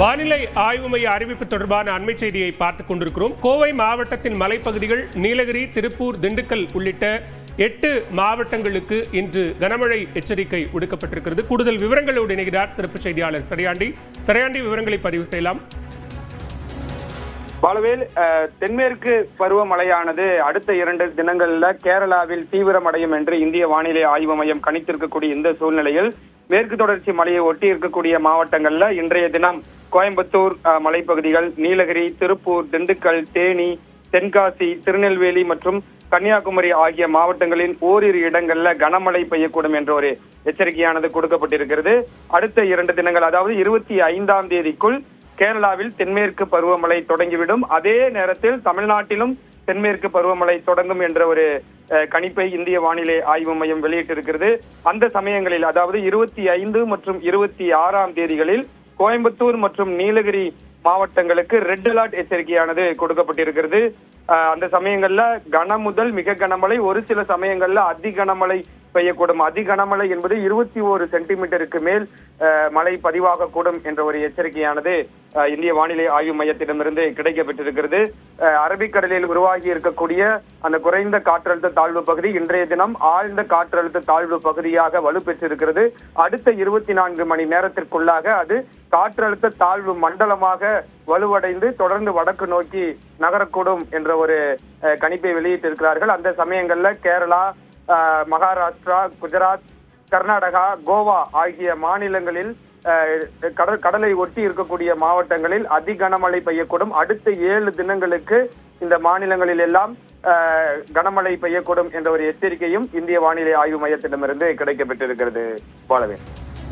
வானிலை ஆய்வு மைய அறிவிப்பு தொடர்பான அண்மை செய்தியை பார்த்துக் கொண்டிருக்கிறோம். கோவை மாவட்டத்தின் மலைப்பகுதிகள், நீலகிரி, திருப்பூர், திண்டுக்கல் உள்ளிட்ட 8 மாவட்டங்களுக்கு இன்று கனமழை எச்சரிக்கை விடுக்கப்பட்டிருக்கிறது. கூடுதல் விவரங்களோடு இணைகிறார் சிறப்பு செய்தியாளர் சரையாண்டி. விவரங்களை பதிவு செய்யலாம். பாலவேல், தென்மேற்கு பருவமழையானது அடுத்த 2 தினங்கள்ல கேரளாவில் தீவிரமடையும் என்று இந்திய வானிலை ஆய்வு மையம் கணித்திருக்கக்கூடிய இந்த சூழ்நிலையில் மேற்கு தொடர்ச்சி மலையை ஒட்டி இருக்கக்கூடிய மாவட்டங்கள்ல இன்றைய தினம் கோயம்புத்தூர் மலைப்பகுதிகள், நீலகிரி, திருப்பூர், திண்டுக்கல், தேனி, தென்காசி, திருநெல்வேலி மற்றும் கன்னியாகுமரி ஆகிய மாவட்டங்களின் ஓரிரு இடங்கள்ல கனமழை பெய்யக்கூடும் என்ற ஒரு எச்சரிக்கையானது கொடுக்கப்பட்டிருக்கிறது. அடுத்த 2 தினங்கள், அதாவது 25ஆம் தேதிக்குள் கேரளாவில் தென்மேற்கு பருவமழை தொடங்கிவிடும். அதே நேரத்தில் தமிழ்நாட்டிலும் தென்மேற்கு பருவமழை தொடங்கும் என்ற ஒரு கணிப்பை இந்திய வானிலை ஆய்வு மையம் வெளியிட்டிருக்கிறது. அந்த சமயங்களில், அதாவது 25 மற்றும் 26ஆம் தேதிகளில் கோயம்புத்தூர் மற்றும் நீலகிரி மாவட்டங்களுக்கு ரெட் அலர்ட் எச்சரிக்கையானது கொடுக்கப்பட்டிருக்கிறது. அந்த சமயங்கள்ல கன முதல் மிக கனமழை, ஒரு சில சமயங்கள்ல அதி கனமழை பெய்யக்கூடும். அதி கனமழை என்பது 21 சென்டிமீட்டருக்கு மேல் மழை பதிவாகக்கூடும் என்ற ஒரு எச்சரிக்கையானது இந்திய வானிலை ஆய்வு மையத்திடமிருந்து கிடைக்கப்பட்டிருக்கிறது. அரபிக்கடலில் உருவாகி இருக்கக்கூடிய அந்த குறைந்த காற்றழுத்த தாழ்வு பகுதி இன்றைய தினம் ஆழ்ந்த காற்றழுத்த தாழ்வு பகுதியாக வலுப்பெற்றிருக்கிறது. அடுத்த 24 மணி நேரத்திற்குள்ளாக அது காற்றழுத்த தாழ்வு மண்டலமாக வலுவடைந்து தொடர்ந்து வடக்கு நோக்கி நகரக்கூடும் என்ற ஒரு கணிப்பை வெளியிட்டிருக்கிறார்கள். அந்த சமயங்கள்ல கேரளா, மகாராஷ்டிரா, குஜராத், கர்நாடகா, கோவா ஆகிய மாநிலங்களில் கடலை ஒட்டி இருக்கக்கூடிய மாவட்டங்களில் அதி கனமழை பெய்யக்கூடும். அடுத்த 7 தினங்களுக்கு இந்த மாநிலங்களில் எல்லாம் கனமழை பெய்யக்கூடும் என்ற ஒரு எச்சரிக்கையும் இந்திய வானிலை ஆய்வு மையத்திடமிருந்து கிடைக்கப்பட்டிருக்கிறது. போலவே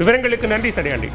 விவரங்களுக்கு நன்றி சரையாண்டி.